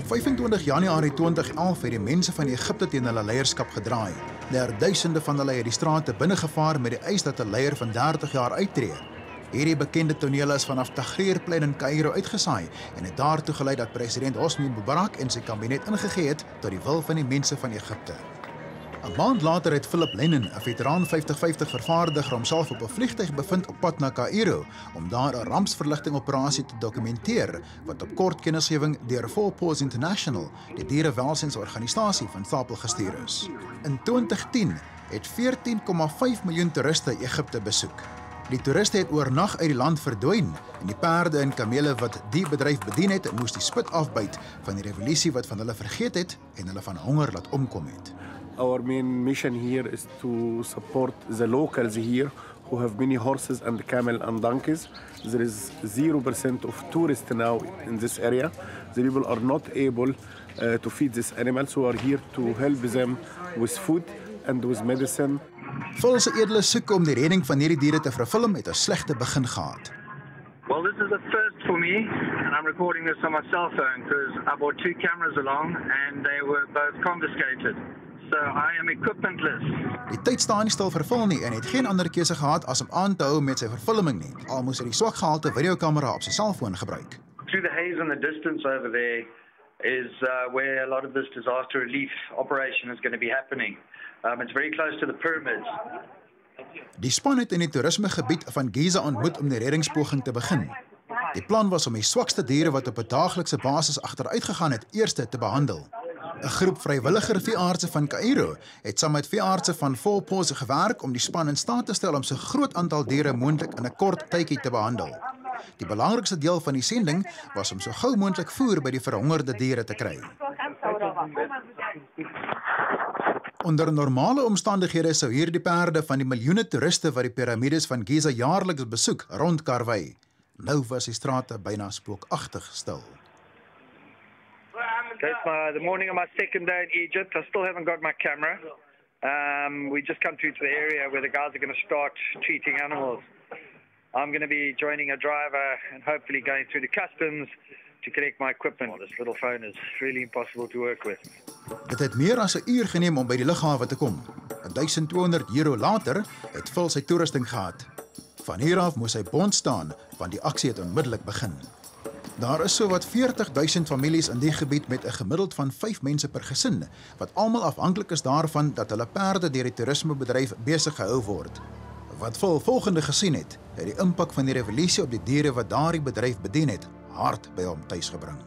25 Januarie 2011 het die mense van Egipte teen hulle leierskap gedraai. Duisende van hulle het die strate binnegevaar met die eis dat 'n leier van 30 jaar uittreë. Hierdie bekende toneel is vanaf Tahrirplein in Cairo uitgesaai en het daartoe gelei dat president Hosni Mubarak en sy kabinet ingegee het tot die wil van die mense van Egipte. 'n Maand later het Lennon, 'n veteraan 50-50 vervaardiger, homself op 'n vliegtuig bevind op pad na Cairo om daar 'n rampsverligting-operasie te dokumenteer wat op kort kennisgewing deur FOUR PAWS International, die dierewelsynsorganisasie van Stapel gestuur is. In 2010 het 14,5 miljoen toeriste Egipte besoek. Die toeriste het oornag uit die land verdwyn en die perde en kamele wat die bedryf bedien het, moes die spit afbyt van die revolusie wat van hulle vergeet het en hulle van honger laat omkom het. Our main mission here is to support the locals here who have many horses and camel and donkeys. There is 0% of tourists now in this area. The people are not able to feed these animals, so we are here to help them with food and with medicine. Volgens 'n edele soeke om die redding van hierdie diere te vervilm het 'n slegte begin gehad. Well, this is a first for me, and I'm recording this on my cell phone because I brought 2 cameras along and they were both confiscated. So I am equipmentless. Die tyd staan nie stil vervul nie en het geen ander keuse gehad as om aan te hou met sy vervulling nie. Al moes hy die swak gehalte videokamera op sy selfoon gebruik. Through the haze and the distance over there is where a lot of this disaster relief operation is going to be happening. It's very close to the pyramids. Die span het in die toerismegebied van Giza ontmoet om die reddingspoging te begin. Die plan was om die swakste diere wat op 'n daaglikse basis agteruit gegaan het, eerste te behandel. 'n Groep vrywilliger veeartse van Cairo het saam met veeartse van FOUR PAWS gewerk om die span in staat te stel om so groot aantal diere moontlik in 'n kort tydjie te behandel. Die belangrikste deel van die sending was om so gou moontlik voer by die verhongerde diere te kry. Onder normale omstandighede sou hierdie perde van die miljoene toeriste wat die piramides van Giza jaarliks besoek, rondkarwei. Nou was die strate byna spookagtig stil. It's the morning of my second day in Egypt. I still haven't got my camera. We just come through to the area where the guys are going to start treating animals. I'm going to be joining a driver and hopefully going through the customs to collect my equipment. This little phone is really impossible to work with. Dit het meer as 'n uur geneem om by die lughawe te kom. 1200 euro later het Phil sy toerusting gehad. Van hier af moes hy bond staan, want die aksie het onmiddellik begin. Daar is sowat 40,000 families in die gebied met 'n gemiddeld van 5 mense per gesin, wat almal afhanklik is daarvan dat hulle perde deur die toerismebedryf besig gehou word. Wat Phil volgende gesien het die impak van die revolusie op die diere wat daardie bedryf bedien het, hard by hom tuis gebring.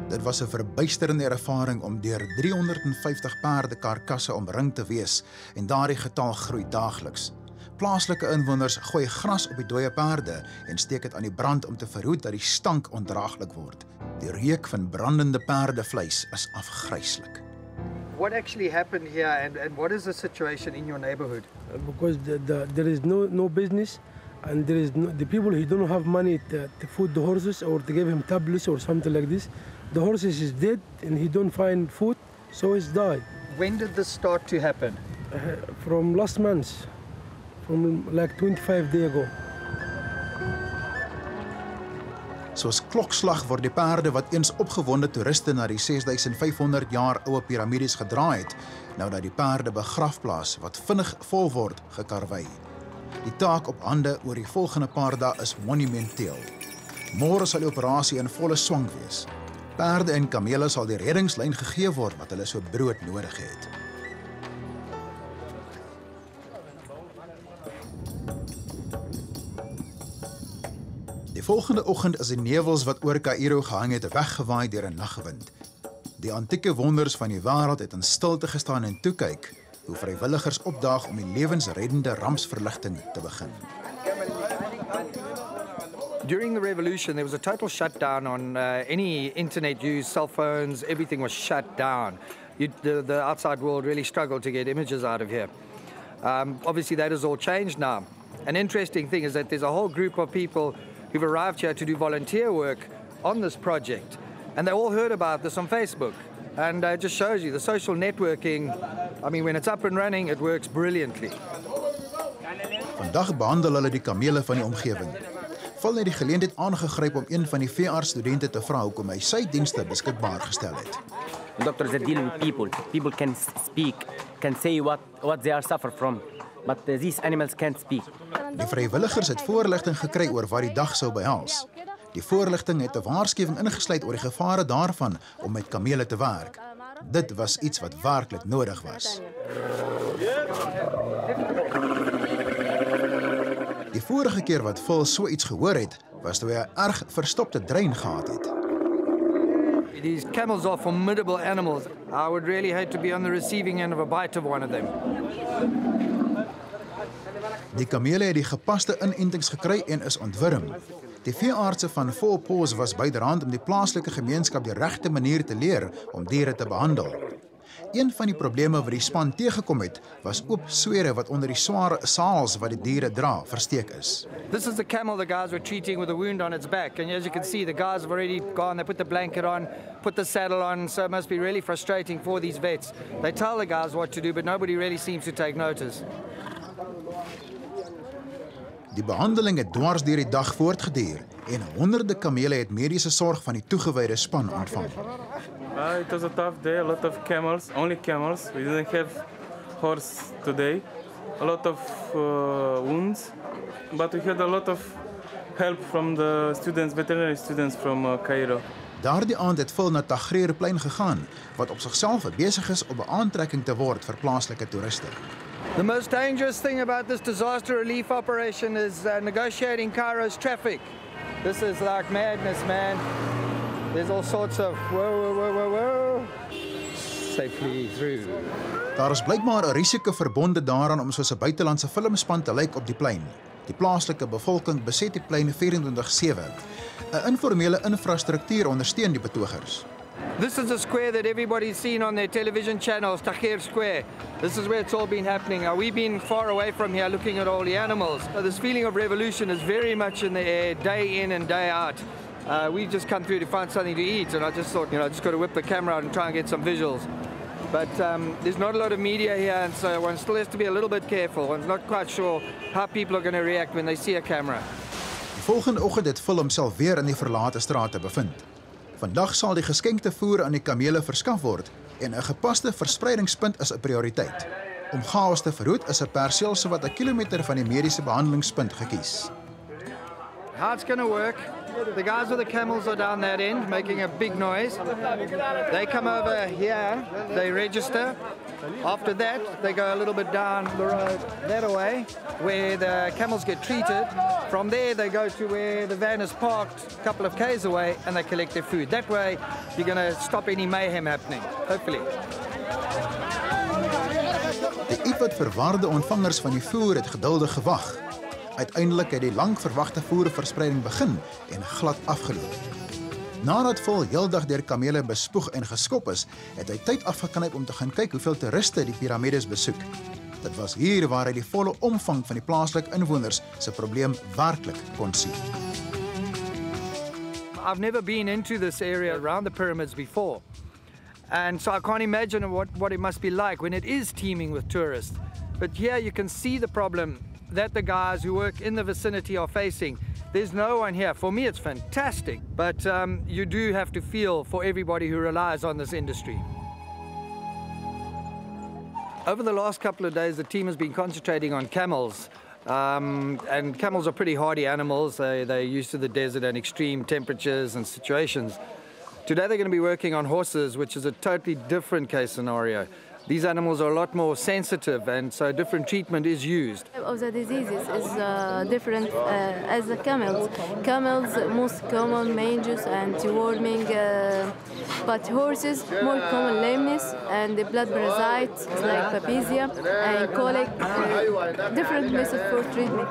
Dit was 'n verbuisterende ervaring om deur 350 perde karkasse omring te wees en daardie getal groei daagliks. Plaaslike inwoners gooi gras op die dooie perde en steek dit aan die brand om te verhoed dat die stank ondraaglik word. Die reuk van brandende perdevleis is afgryslik. What actually happened here and what is the situation in your neighborhood? Because there is no business and there is the people who don't have money to feed the horses or to give him tablets or something like this. The horses is dead and he don't find food, so he's died. When did this start to happen? From last month, from like 25 days ago. Soos klokslag word die perde wat eens opgewonde toeriste na die 6500 jaar oue piramides gedraai het, nou dat die perde begrafplaas wat vinnig vol word gekarwei. Die taak op hande oor die volgende paar dae is monumenteel. Môre sal die operasie in volle swang wees. Perde en kamele sal die reddingslyn gegee word wat hulle so brood nodig het. Die volgende oggend is die nevels wat oor Cairo gehang het weggewaai deur 'n nagwind. Die antieke wonders van die wêreld het in stilte gestaan en toe kyk hoe vrywilligers opdaag om die lewensreddende rampsverligting te begin. During the revolution, there was a total shutdown on any internet use, cell phones, everything was shut down. The outside world really struggled to get images out of here. Obviously, that has all changed now. An interesting thing is that there's a whole group of people who've arrived here to do volunteer work on this project. And they all heard about this on Facebook. And it just shows you the social networking, I mean, when it's up and running, it works brilliantly. Vandag behandel hulle die kamele van die omgewing. Val het die geleentheid aangegryp om een van die veearts-studente te vra hoekom hy sy dienste beskikbaar gestel het. Doctors that deal with people. People can speak, can say what they are suffer from, but these animals can't speak. Die vrywilligers het voorligting gekry oor wat die dag sou behels. Die voorligting het 'n waarskuwing ingesluit oor die gevare daarvan om met kamele te werk. Dit was iets wat werklik nodig was. Die vorige keer wat Phil so iets gehoor het, was toe hy 'n erg verstopte drein gehad het. These camels are formidable animals. I would really hate to be on the receiving end of a bite of one of them. Die kamele het die gepaste inentings gekry en is ontwurm. Die veeartse van FOUR PAWS was byderhand om die plaaslike gemeenskap die regte manier te leer om diere te behandel. Een van die probleme wat die span teëgekom het, was oop swere wat onder die sware saals wat die diere dra versteek is. This is the camel the guys were treating with a wound on its back. And as you can see, the guys have already gone. They put the blanket on, put the saddle on. So it must be really frustrating for these vets. They tell the guys what to do, but nobody really seems to take notice. Die behandeling het dwars deur die dag voortgeduur en honderde kamele het mediese sorg van die toegewyde span ontvang. It was a tough day, a lot of camels, only camels. We didn't have horse today. A lot of wounds, but we had a lot of help from the students, veterinary students from Cairo. Daardie aand het Phil na Tahrirplein gegaan, wat op sigself besig is om 'n aantrekking te word vir plaaslike toeriste. The most dangerous thing about this disaster relief operation is negotiating Cairo's traffic. This is like madness, man. There's all sorts of whoa. Safely through. Daar is blykbaar 'n risiko verbonde daaraan om soos 'n buitelandse filmspan te lyk op die plein. Die plaaslike bevolking beset die plein 24/7. 'n Informele infrastruktuur ondersteun die betogers. This is a square that everybody's seen on their television channels, Tahrir Square. This is where it's all been happening. Now, we've been far away from here looking at all the animals. So this feeling of revolution is very much in the air, day in and day out. We just come through to find something to eat, and I just thought, I just got to whip the camera out and try and get some visuals. But there's not a lot of media here, and so one still has to be a little bit careful. One's not quite sure how people are going to react when they see a camera. Die volgende oggend het Phil homself weer in die verlate strate bevind. Vandag sal die geskenkte voer aan die kamele verskaf word en 'n gepaste verspreidingspunt is 'n prioriteit. Om chaos te verhoed is 'n perseel sowat 'n kilometer van die mediese behandelingspunt gekies. How it's going to work, the guys with the camels are down that end making a big noise. They come over here, they register. After that, they go a little bit down the road that way, where the camels get treated. From there, they go to where the van is parked a couple of k's away, and they collect their food. That way, you're going to stop any mayhem happening, hopefully. Die ietwat verwarde ontvangers van die voer het geduldig gewag. Uiteindelik het die lank verwagte voerverspreiding begin en glad afgeloop. Nadat Phil heeldag deur kamele bespoeg en geskop is, het hy tyd afgeknyp om te gaan kyk hoeveel toeriste die piramides besoek. Dit was hier waar hy die volle omvang van die plaaslike inwoners se probleem werklik kon sien. I've never been into this area around the pyramids before. And so I can't imagine what it must be like when it is teeming with tourists. But here you can see the problem that the guys who work in the vicinity are facing. There's no one here. For me, it's fantastic. But you do have to feel for everybody who relies on this industry. Over the last couple of days, the team has been concentrating on camels. And camels are pretty hardy animals. They're used to the desert and extreme temperatures and situations. Today, they're going to be working on horses, which is a totally different case scenario. These animals are a lot more sensitive, and so different treatment is used. Of the diseases is different as the camels. Camels most common mange and deworming, but horses more common lameness and the blood parasites like babesia and colic. Different methods for treatment.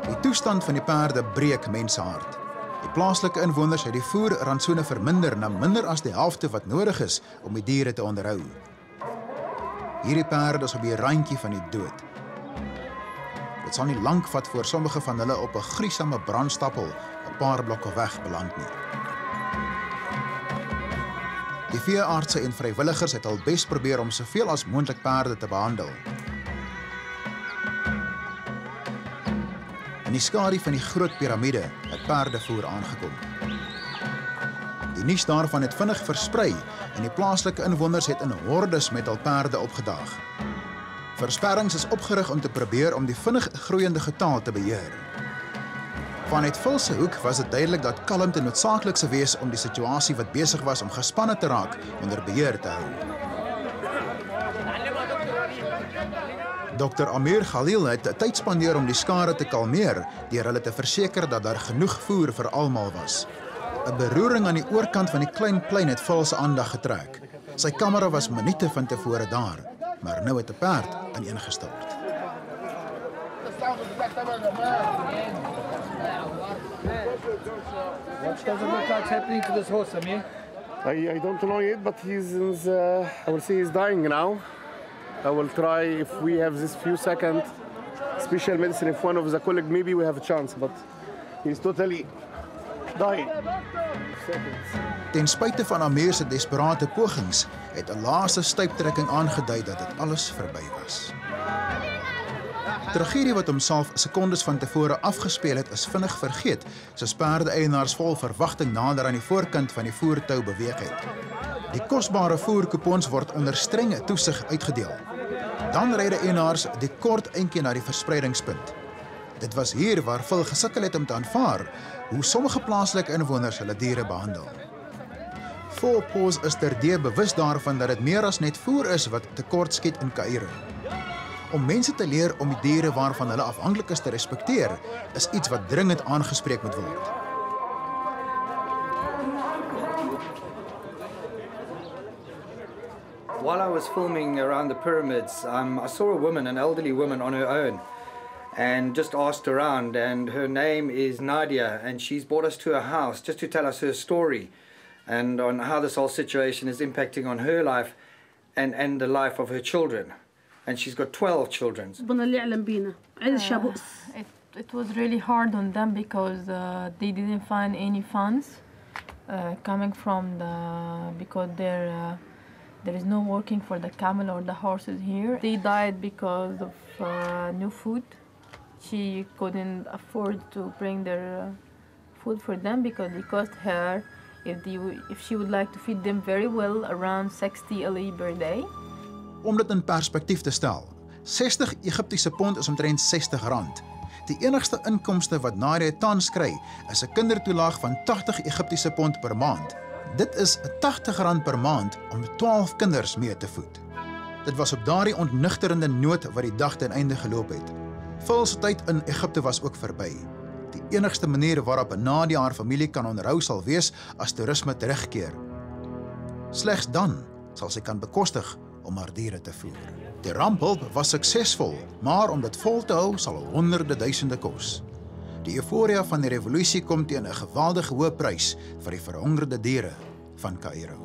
Die toestand van die perde breek mensehart. Die plaaslike inwoners het die voerrantsoene verminder na minder as die helfte wat nodig is om die diere te onderhou. Hierdie perde is op die randjie van die dood. Dit sal nie lank vat voor sommige van hulle op 'n gruisame brandstapel 'n paar blokke weg beland nie. Die veeartse en vrywilligers het al bes probeer om soveel as moontlik perde te behandel. in die skadu van die groot piramide, het perdevoer aangekom. Die nuus daarvan het vinnig versprei en die plaaslike inwoners het in hordes met hul perde opgedaag. Versperrings is opgerig om te probeer om die vinnig groeiende getal te beheer. Vanuit Phil se hoek was dit duidelik dat kalmte noodsaaklik sou wees om die situasie wat besig was om gespanne te raak onder beheer te hou. Dr. Amir Khalil het tyd spandeer om die skare te kalmeer deur hulle te verseker dat daar genoeg voer vir almal was. 'n Beroering aan die oorkant van die klein plein het Phil se aandag getrek. Sy kamera was minute van tevore daar, maar nou het 'n perd ineengestort. What does it look like happening to this horse, Amir? I don't know yet, but I will say he's dying now. I will try, if we have this few seconds, special medicine, if one of the colleagues, maybe we have a chance, but he's totally dying. Ten spyte van Amir se desperate pogings, het 'n laaste stuiptrekking aangedui dat dit alles verby was. Tragedie wat homself sekondes van tevore afgespeel het, is vinnig vergeet, soos perde-eienaars vol verwagting nader aan die voorkant van die voertou beweeg het. Die kosbare voerkupons word onder strenge toesig uitgedeel. Dan ry die eienaars die kort eentjie na die verspreidingspunt. Dit was hier waar Phil gesukkel het om te aanvaar hoe sommige plaaslike inwoners hulle diere behandel. FOUR PAWS is terdee bewus daarvan dat dit meer as net voer is wat tekort skiet in Kaïro. Om mense te leer om die diere waarvan hulle afhanklik is te respekteer, is iets wat dringend aangespreek moet word. While I was filming around the pyramids, I saw a woman, an elderly woman on her own, and just asked around, and her name is Nadia, and she's brought us to her house just to tell us her story and on how this whole situation is impacting on her life and the life of her children. And she's got 12 children. It was really hard on them because they didn't find any funds coming from because there is no working for the camel or the horses here. They died because of no food. She couldn't afford to bring their food for them because it cost her, if she would like to feed them very well, around 60 aliyah per day. Om dit in perspektief te stel, 60 Egiptiese pond is omtrent R60. Die enigste inkomste wat Nadia tans kry, is 'n kindertoelaag van 80 Egiptiese pond per maand. Dit is R80 per maand om 12 kinders mee te voed. Dit was op daardie ontnigterende noot wat die dag ten einde geloop het. Phil se tyd in Egipte was ook verby. Die enigste manier waarop Nadia haar familie kan onderhou sal wees as toerisme terugkeer. Slegs dan sal sy kan bekostig om haar diere te voer. Die rampehulp was suksesvol, maar om dit vol te hou sal honderde duisende kos. Die euforia van die revolusie kom teen 'n geweldige hoë prys vir die verhongerde diere van Kaïro.